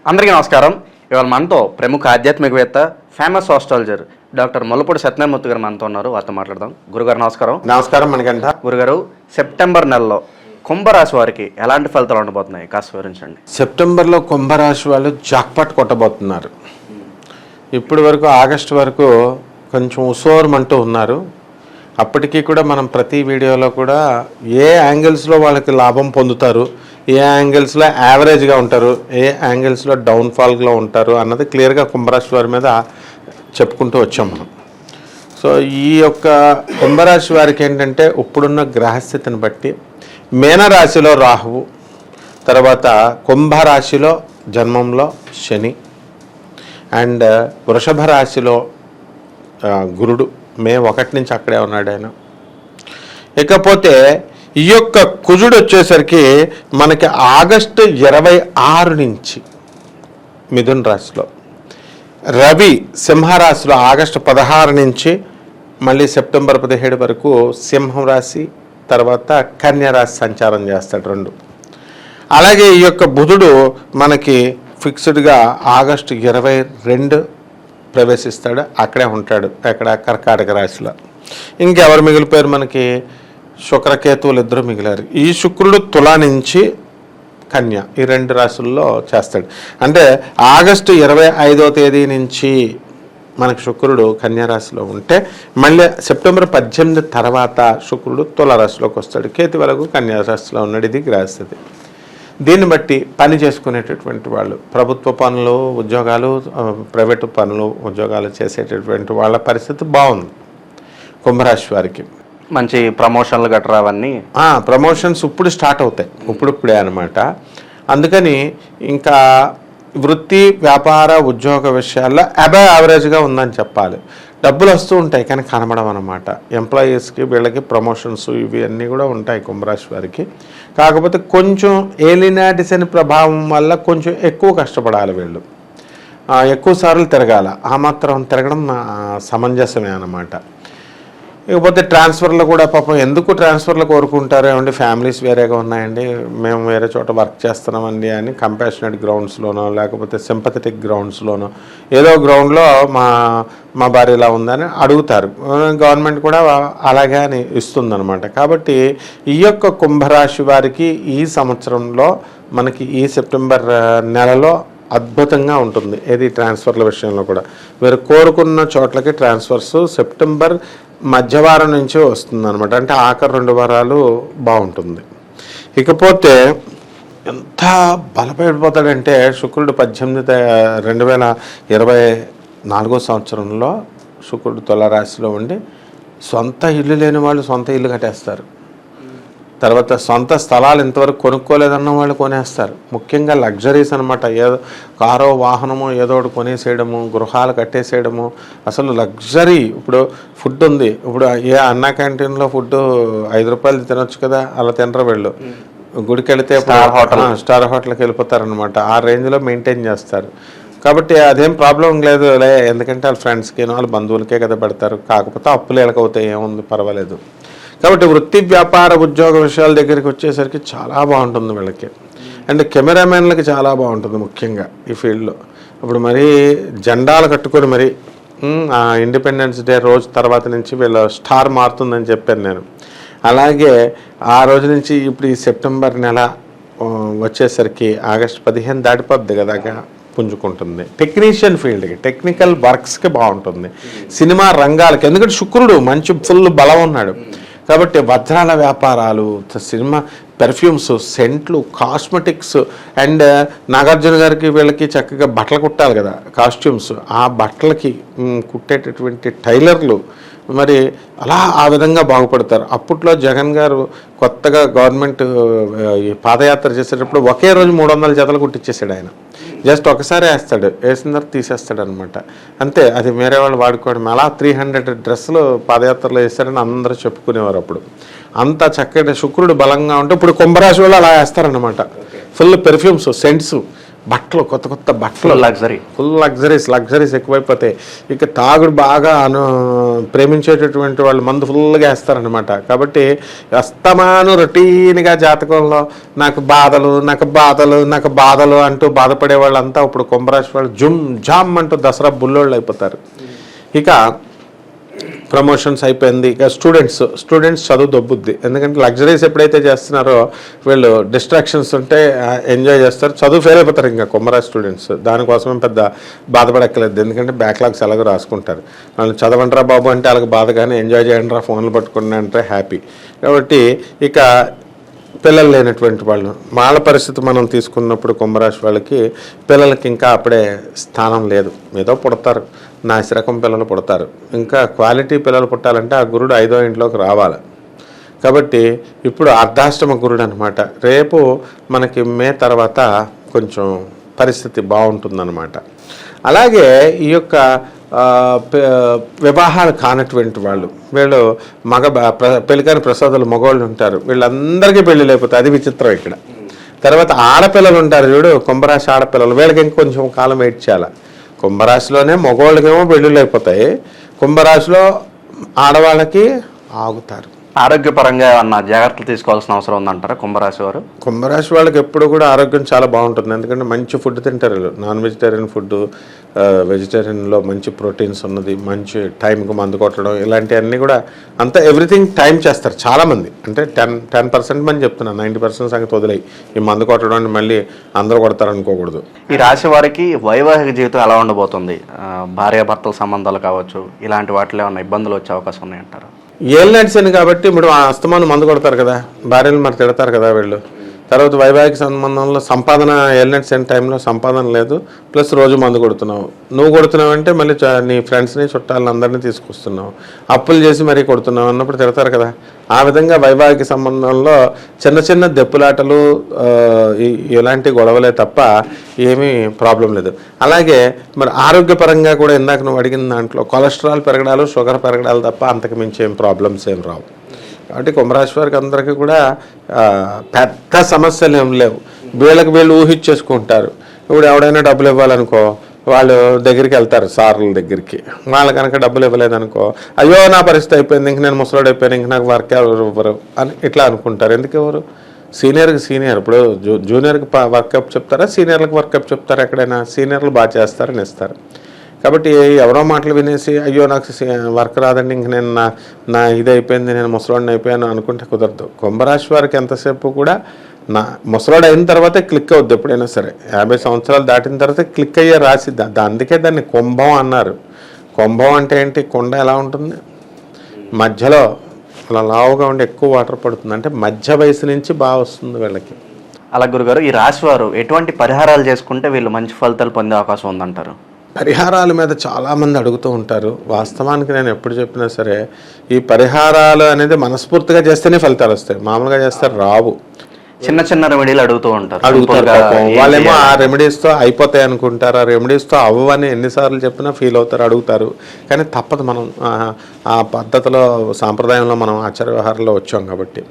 అందరికీ నమస్కారం. ఇవాళ మనతో ప్రముఖ ఆధ్యాత్మికవేత్త, famous astrologer doctor Mullapudi Satyanarayana Murthy గారు మనతో ఉన్నారు. వారితో మాట్లాడదాం. గురుగారు నమస్కారం. నమస్కారం మణికంఠ. గురుగారు, సెప్టెంబర్ నెలలో కుంభరాశి వారికి ఎలాంటి ఫలితాలు ఉండబోతున్నాయి కాస్త వివరించండి. సెప్టెంబర్లో కుంభరాశి వాళ్ళు జాక్పాట్ కొట్టబోతున్నారు. ఇప్పటి వరకు ఆగస్టు వరకు కొంచెం ఉసోరమంటూ ఉన్నారు. అప్పటికీ కూడా మనం ప్రతి వీడియోలో కూడా ఏ యాంగిల్స్లో వాళ్ళకి లాభం పొందుతారు, ఏ యాంగిల్స్లో యావరేజ్గా ఉంటారు, ఏ యాంగిల్స్లో డౌన్ఫాల్గా ఉంటారు అన్నది క్లియర్గా కుంభరాశి వారి మీద చెప్పుకుంటూ వచ్చాం మనం. సో ఈ యొక్క కుంభరాశి వారికి ఏంటంటే ఇప్పుడున్న గ్రహస్థితిని బట్టి మీనరాశిలో రాహువు, తర్వాత కుంభరాశిలో జన్మంలో శని, అండ్ వృషభ రాశిలో గురుడు మే 1 నుంచి అక్కడే ఉన్నాడు ఆయన. ఇకపోతే ఈ యొక్క కుజుడు వచ్చేసరికి మనకి ఆగస్టు 26 నుంచి మిథున రాశిలో, రవి సింహరాశిలో ఆగస్టు 16 నుంచి మళ్ళీ సెప్టెంబర్ 17 వరకు సింహం రాశి, తర్వాత కన్యా రాశి సంచారం చేస్తాడు 2. అలాగే ఈ యొక్క బుధుడు మనకి ఫిక్స్డ్గా ఆగస్టు 22 ప్రవేశిస్తాడు, అక్కడే ఉంటాడు, అక్కడ కర్కాటక రాశిలో. ఇంకెవరు మిగిలిపోయారు మనకి? శుక్రకేతువులు ఇద్దరు మిగిలారు. ఈ శుక్రుడు తులా నుంచి కన్య, ఈ 2 రాశుల్లో చేస్తాడు. అంటే ఆగస్టు 25వ తేదీ నుంచి మనకి శుక్రుడు కన్యా రాశిలో ఉంటే మళ్ళీ సెప్టెంబర్ 18 తర్వాత శుక్రుడు తుల రాశిలోకి వస్తాడు. కేతు వరకు కన్యా రాశిలో ఉన్నాడు. ఇది గ్రహస్థితి. దీన్ని బట్టి పని చేసుకునేటటువంటి వాళ్ళు, ప్రభుత్వ పనులు, ఉద్యోగాలు, ప్రైవేటు పనులు, ఉద్యోగాలు చేసేటటువంటి వాళ్ళ పరిస్థితి బాగుంది. కుంభరాశి వారికి మంచి ప్రమోషన్లు గట్రా అవన్నీ ప్రమోషన్స్ ఇప్పుడు స్టార్ట్ అవుతాయి, ఇప్పుడే అనమాట. అందుకని ఇంకా వృత్తి, వ్యాపార, ఉద్యోగ విషయాల్లో అబవ్ యావరేజ్గా ఉందని చెప్పాలి. డబ్బులు వస్తూ ఉంటాయి కానీ కనబడం అనమాట. ఎంప్లాయీస్కి వీళ్ళకి ప్రమోషన్స్ ఇవి అన్నీ కూడా ఉంటాయి కుంభరాశి వారికి. కాకపోతే కొంచెం ఏలినాటిస్ అనే ప్రభావం వల్ల కొంచెం ఎక్కువ కష్టపడాలి వీళ్ళు, ఎక్కువ సార్లు తిరగాల. ఆ మాత్రం తిరగడం సమంజసమే అన్నమాట. ఇకపోతే ట్రాన్స్ఫర్లు కూడా పాపం ఎందుకు ట్రాన్స్ఫర్లు కోరుకుంటారు ఏమండి, ఫ్యామిలీస్ వేరేగా ఉన్నాయండి, మేము వేరే చోట వర్క్ చేస్తున్నామండి అని కంపాషనేట్ గ్రౌండ్స్లోనో లేకపోతే సింపథెటిక్ గ్రౌండ్స్లోనో ఏదో గ్రౌండ్లో మా భార్య ఇలా ఉందని అడుగుతారు. గవర్నమెంట్ కూడా అలాగే అని ఇస్తుందన్నమాట. కాబట్టి ఈ యొక్క కుంభరాశి వారికి ఈ సంవత్సరంలో మనకి ఈ సెప్టెంబర్ నెలలో అద్భుతంగా ఉంటుంది. ఏది ట్రాన్స్ఫర్ల విషయంలో కూడా వీరు కోరుకున్న చోట్లకి ట్రాన్స్ఫర్స్ సెప్టెంబర్ మధ్యవారం నుంచి వస్తుంది అనమాట. అంటే ఆఖరి 2 వారాలు బాగుంటుంది. ఇకపోతే ఎంత బలపడిపోతాడంటే శుక్రుడు 2024 సంవత్సరంలో శుక్రుడు తులారాశిలో ఉండి సొంత ఇల్లు లేని వాళ్ళు సొంత ఇల్లు కట్టేస్తారు. తర్వాత సొంత స్థలాలు ఇంతవరకు కొనుక్కోలేదన్న వాళ్ళు కొనేస్తారు. ముఖ్యంగా లగ్జరీస్ అనమాట. ఏదో కారో వాహనమో ఏదో ఒకటి కొనేసేయడము, గృహాలు కట్టేసేయడము. అసలు లగ్జరీ. ఇప్పుడు ఫుడ్ ఉంది, ఇప్పుడు ఏ అన్నా క్యాంటీన్లో ఫుడ్ 5 రూపాయలు తినొచ్చు కదా, అలా తినరు వీళ్ళు. గుడికి వెళితే స్టార్ హోటల్కి వెళ్ళిపోతారనమాట. ఆ రేంజ్లో మెయింటైన్ చేస్తారు. కాబట్టి అదేం ప్రాబ్లం లేదు, ఎందుకంటే వాళ్ళ ఫ్రెండ్స్కి వాళ్ళ బంధువులకే కదా పెడతారు. కాకపోతే అప్పులు ఎలకవుతాయి, ఏముంది, పర్వాలేదు. కాబట్టి వృత్తి, వ్యాపార, ఉద్యోగ విషయాల దగ్గరికి వచ్చేసరికి చాలా బాగుంటుంది వీళ్ళకి. అండ్ కెమెరామెన్లకి చాలా బాగుంటుంది ముఖ్యంగా ఈ ఫీల్డ్లో. ఇప్పుడు మరీ జెండాలు కట్టుకొని మరి ఇండిపెండెన్స్ డే రోజు తర్వాత నుంచి వీళ్ళ స్టార్ మారుతుందని చెప్పాను నేను. అలాగే ఆ రోజు నుంచి ఇప్పుడు ఈ సెప్టెంబర్ నెల వచ్చేసరికి ఆగస్టు 15 దాటిపోద్ది కదా పుంజుకుంటుంది. టెక్నీషియన్ ఫీల్డ్కి, టెక్నికల్ వర్క్స్కి బాగుంటుంది. సినిమా రంగాలకి, ఎందుకంటే శుక్రుడు మంచి ఫుల్ బలం ఉన్నాడు కాబట్టి వజ్రాల వ్యాపారాలు, సినిమా, పెర్ఫ్యూమ్స్, సెంట్లు, కాస్మెటిక్స్, అండ్ నాగార్జున గారికి వీళ్ళకి చక్కగా బట్టలు కుట్టాలి కదా, కాస్ట్యూమ్స్, ఆ బట్టలకి కుట్టేటటువంటి టైలర్లు మరి అలా ఆ విధంగా బాగుపడతారు. అప్పట్లో జగన్ గారు కొత్తగా గవర్నమెంట్ పాదయాత్ర చేసేటప్పుడు ఒకే రోజు 300 జతలు కుట్టించేసాడు ఆయన. జస్ట్ ఒకసారి వేస్తాడు, వేసిన తర్వాత తీసేస్తాడు అనమాట. అంతే, అది వేరే వాళ్ళు వాడుకోవడం. అలా 300 డ్రెస్సులు పాదయాత్రలో వేస్తారని అందరూ చెప్పుకునేవారు అప్పుడు. అంత చక్కటి శుక్రుడు బలంగా ఉంటే ఇప్పుడు కుంభరాశి వాళ్ళు అలా వేస్తారనమాట. ఫుల్ పెర్ఫ్యూమ్స్, సెంట్స్, బట్టలు, కొత్త కొత్త బట్టలు, లగ్జరీ, ఫుల్ లగ్జరీస్ ఎక్కువైపోతాయి. ఇక తాగుడు బాగా ప్రేమించేటటువంటి వాళ్ళు మందు ఫుల్గా వేస్తారనమాట. కాబట్టి అస్తమాను రొటీన్గా జాతకంలో నాకు బాధలు అంటూ బాధపడే వాళ్ళంతా ఇప్పుడు కుంభరాశి వాళ్ళు జుమ్ జామ్ అంటూ దసరా బుల్లోళ్ళు అయిపోతారు. ఇక ప్రమోషన్స్ అయిపోయింది. ఇక స్టూడెంట్స్ చదువు దొబ్బుద్ది. ఎందుకంటే లగ్జరీస్ ఎప్పుడైతే చేస్తున్నారో వీళ్ళు డిస్ట్రాక్షన్స్ ఉంటే ఎంజాయ్ చేస్తారు, చదువు ఫెయిల్ అయిపోతారు. ఇంకా కుంభరాశి స్టూడెంట్స్ దానికోసమే పెద్ద బాధపడక్కర్లేదు. ఎందుకంటే బ్యాక్లాగ్స్ ఎలాగో రాసుకుంటారు. వాళ్ళు చదవండిరా బాబు అంటే వాళ్ళకి బాధ, కానీ ఎంజాయ్ చేయండి రా, ఫోన్లు పట్టుకుని అంటే హ్యాపీ. కాబట్టి ఇక పిల్లలు లేనటువంటి వాళ్ళు, వాళ్ళ పరిస్థితి మనం తీసుకున్నప్పుడు కుంభరాశి వాళ్ళకి పిల్లలకి ఇంకా అప్పుడే స్థానం లేదు. ఏదో పుడతారు, నాసిరకం పిల్లలు పుడతారు. ఇంకా క్వాలిటీ పిల్లలు పుట్టాలంటే ఆ గురుడు 5వ ఇంట్లోకి రావాలి. కాబట్టి ఇప్పుడు అర్ధాష్టమ గురుడు అనమాట. రేపు మనకి మే తర్వాత కొంచెం పరిస్థితి బాగుంటుందన్నమాట. అలాగే ఈ యొక్క వివాహాలు కానటువంటి వాళ్ళు, వీళ్ళు పెళ్ళికాని ప్రసాదాలు మగవాళ్ళు ఉంటారు, వీళ్ళందరికీ పెళ్ళి లేకపోతే అది విచిత్రం ఇక్కడ. తర్వాత ఆడపిల్లలు ఉంటారు చూడు, కుంభరాశి ఆడపిల్లలు, వీళ్ళకి ఇంకొంచెం కాలం వెయిట్ చేయాలి. కుంభరాశిలోనే మగవాళ్ళకేమో పెళ్ళిళ్ళు అయిపోతాయి, కుంభరాశిలో ఆడవాళ్ళకి ఆగుతారు. ఆరోగ్యపరంగా ఏమన్నా జాగ్రత్తలు తీసుకోవాల్సిన అవసరం ఉందంటారా కుంభరాశి వారు? కుంభరాశి వాళ్ళకి ఎప్పుడు కూడా ఆరోగ్యం చాలా బాగుంటుంది. ఎందుకంటే మంచి ఫుడ్ తింటారు. నాన్ వెజిటేరియన్ ఫుడ్, వెజిటేరియన్లో మంచి ప్రోటీన్స్ ఉన్నది, మంచి టైంకి మందు కొట్టడం, ఇలాంటివన్నీ కూడా అంతా ఎవ్రీథింగ్ టైం చేస్తారు చాలామంది. అంటే 10% మంది చెప్తున్నాను, 90% సంగతి వదిలేయి. ఈ మందు కొట్టడం మళ్ళీ అందరూ కొడతారు అనుకోకూడదు. ఈ రాశి వారికి వైవాహిక జీవితం ఎలా ఉండబోతుంది? భార్యాభర్తల సంబంధాలు కావచ్చు, ఇలాంటి వాటిలో ఏమైనా ఇబ్బందులు వచ్చే అవకాశం ఉన్నాయంటారా? ఏళ్ళనాటి శని కాబట్టి ఇప్పుడు అస్తమానం మందు కొడతారు కదా, భార్యలు మరి తిడతారు కదా వీళ్ళు. తర్వాత వైవాహిక సంబంధంలో సంపాదన, ఏళ్ళనాటి శని టైంలో సంపాదన లేదు, ప్లస్ రోజు మందు కొడుతున్నావు. నువ్వు కొడుతున్నావు అంటే మళ్ళీ నీ ఫ్రెండ్స్ని చుట్టాలని అందరినీ తీసుకొస్తున్నావు, అప్పులు చేసి మరీ కొడుతున్నావు అన్నప్పుడు తిడతారు కదా. ఆ విధంగా వైవాహిక సంబంధంలో చిన్న చిన్న దెప్పులాటలు, ఇలాంటి గొడవలే తప్ప ఏమీ ప్రాబ్లం లేదు. అలాగే మరి ఆరోగ్యపరంగా కూడా ఇందాక నువ్వు అడిగిన దాంట్లో కొలెస్ట్రాల్ పెరగడాలు, షుగర్ పెరగడాలు తప్ప అంతకు మించి ఏం ప్రాబ్లమ్స్ ఏం రావు. కాబట్టి కుంభరాశి వారికి అందరికీ కూడా పెద్ద సమస్యలు ఏం లేవు. వీళ్ళు ఊహించేసుకుంటారు. ఇప్పుడు ఎవడైనా డబ్బులు ఇవ్వాలనుకో, వాళ్ళు దగ్గరికి వెళ్తారు, సార్ల దగ్గరికి. వాళ్ళు కనుక డబ్బులు ఇవ్వలేదనుకో, అయ్యో నా పరిస్థితి అయిపోయింది, ఇంక నేను ముసలోడు అయిపోయాను, ఇంక నాకు వర్క్ ఎవరు ఇవ్వరు అని ఇట్లా అనుకుంటారు. ఎందుకు ఎవరు? సీనియర్కి సీనియర్. ఇప్పుడు జూనియర్కి వర్కప్ చెప్తారా, సీనియర్లకు వర్కప్ చెప్తారా? ఎక్కడైనా సీనియర్లు బాగా చేస్తారని ఇస్తారు. కాబట్టి ఎవరో మాటలు వినేసి అయ్యో నాకు వర్క్ రాదండి, ఇంక నేను నా ఇది అయిపోయింది, నేను ముసలోడిని అయిపోయాను అనుకుంటే కుదరదు. కుంభరాశి వారికి ఎంతసేపు కూడా ముసలోడు అయిన తర్వాతే క్లిక్ అవుద్ది. ఎప్పుడైనా సరే 50 సంవత్సరాలు దాటిన తర్వాత క్లిక్ అయ్యే రాశి. అందుకే దాన్ని కుంభం అన్నారు. కుంభం అంటే ఏంటి? కుండ ఎలా ఉంటుంది, మధ్యలో అలా లావుగా ఉండి ఎక్కువ వాటర్ పడుతుంది, అంటే మధ్య వయసు నుంచి బాగా వస్తుంది వీళ్ళకి. అలా గురుగారు, ఈ రాశి వారు ఎటువంటి పరిహారాలు చేసుకుంటే వీళ్ళు మంచి ఫలితాలు పొందే అవకాశం ఉందంటారు? పరిహారాల మీద చాలామంది అడుగుతూ ఉంటారు. వాస్తవానికి నేను ఎప్పుడు చెప్పినా సరే ఈ పరిహారాలు అనేది మనస్ఫూర్తిగా చేస్తేనే ఫలితాలు వస్తాయి, మామూలుగా చేస్తే రావు. చిన్న చిన్న రెమెడీలు అడుగుతారు. వాళ్ళేమో ఆ రెమెడీస్తో అయిపోతాయి అనుకుంటారు, ఆ రెమెడీస్తో అవ్వని ఎన్నిసార్లు చెప్పినా ఫీల్ అవుతారు, అడుగుతారు. కానీ తప్పదు, మనం ఆ పద్ధతిలో సాంప్రదాయంలో మనం ఆచార వ్యవహారంలో వచ్చాం కాబట్టి.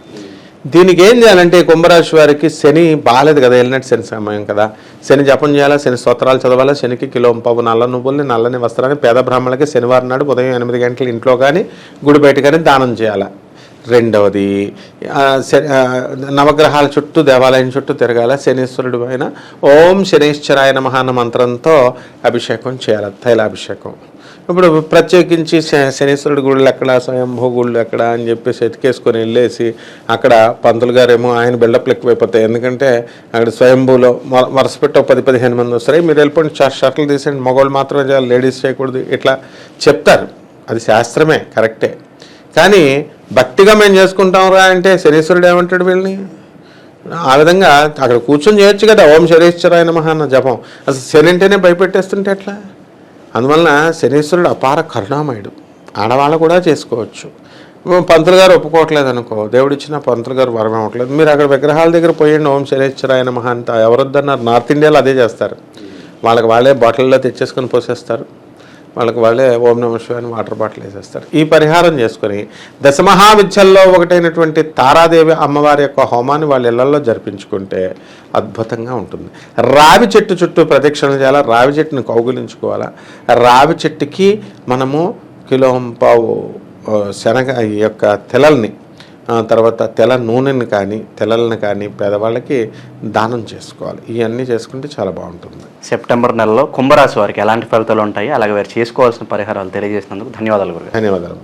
దీనికి ఏం చేయాలంటే కుంభరాశి వారికి శని బాగాలేదు కదా, వెళ్ళినట్టు శని సమయం కదా, శని జపం చేయాలా, శని స్తోత్రాలు చదవాలా, శనికి కిలో పావు నల్ల నువ్వుల్ని, నల్లని వస్త్రాన్ని పేద బ్రాహ్మణులకి శనివారం నాడు ఉదయం 8 గంటలు ఇంట్లో కానీ గుడి బయట కానీ దానం చేయాలా. రెండవది నవగ్రహాల చుట్టూ, దేవాలయం చుట్టూ తిరగాల. శనీశ్వరుడు పైన ఓం శనీశ్వరాయ నమః అన్న మంత్రంతో అభిషేకం చేయాలి, తైలాభిషేకం. ఇప్పుడు ప్రత్యేకించి శనీశ్వరుడు గుళ్ళు ఎక్కడ, స్వయంభూ గుళ్ళు ఎక్కడ అని చెప్పేసి ఎతికేసుకొని వెళ్ళేసి అక్కడ పంతులు గారేమో ఆయన బిల్డప్లు ఎక్కువైపోతాయి. ఎందుకంటే అక్కడ స్వయంభూలో వరుస పెట్టి 10-15 మంది వస్తారు. మీరు వెళ్ళిపోండి, షర్ట్లు తీసేయండి, మగవాళ్ళు మాత్రమే చేయాలి, లేడీస్ చేయకూడదు, ఇట్లా చెప్తారు. అది శాస్త్రమే, కరెక్టే. కానీ భక్తిగా మేము చేసుకుంటాం రా అంటే శనీశ్వరుడు ఏమంటాడు వీళ్ళని? ఆ విధంగా అక్కడ కూర్చొని చేయొచ్చు కదా, ఓం శనీశ్వరాయ నమః అన్న జపం. అసలు శని అంటేనే భయపెట్టేస్తుంటే ఎట్లా? అందువలన శనీశ్వరుడు అపార కరుణామయుడు, ఆడవాళ్ళు కూడా చేసుకోవచ్చు. పంతులు గారు ఒప్పుకోవట్లేదు అనుకో, దేవుడిచ్చిన పంతులు గారు వరం ఇవ్వట్లేదు, మీరు అక్కడ విగ్రహాల దగ్గర పోయండి ఓం శనీశ్వరాయ నమః అంట. ఎవరొద్దన్నారు? నార్త్ ఇండియాలో అదే చేస్తారు. వాళ్ళకి వాళ్ళే బాటిల్లో తెచ్చేసుకొని పోసేస్తారు, వాళ్ళకి వాళ్ళే ఓం నమః శివాయ అని వాటర్ బాటిల్ వేసేస్తారు. ఈ పరిహారం చేసుకొని దశమహావిద్యల్లో ఒకటైనటువంటి తారాదేవి అమ్మవారి యొక్క హోమాన్ని వాళ్ళ ఇళ్లలో జరిపించుకుంటే అద్భుతంగా ఉంటుంది. రావి చెట్టు చుట్టూ ప్రదక్షిణ చేయాలా, రావి చెట్టుని కౌగులించుకోవాలా. రావి చెట్టుకి మనము కిలో పావు శనగ ఈ యొక్క తెలల్ని, తర్వాత తెల నూనెని కానీ తెలల్ని కానీ పేదవాళ్ళకి దానం చేసుకోవాలి. ఇవన్నీ చేసుకుంటే చాలా బాగుంటుంది. సెప్టెంబర్ నెలలో కుంభరాశి వారికి ఎలాంటి ఫలితాలు ఉంటాయి, అలాగే వారు చేసుకోవాల్సిన పరిహారాలు తెలియజేసినందుకు ధన్యవాదాలు గురుగారు. ధన్యవాదాలు.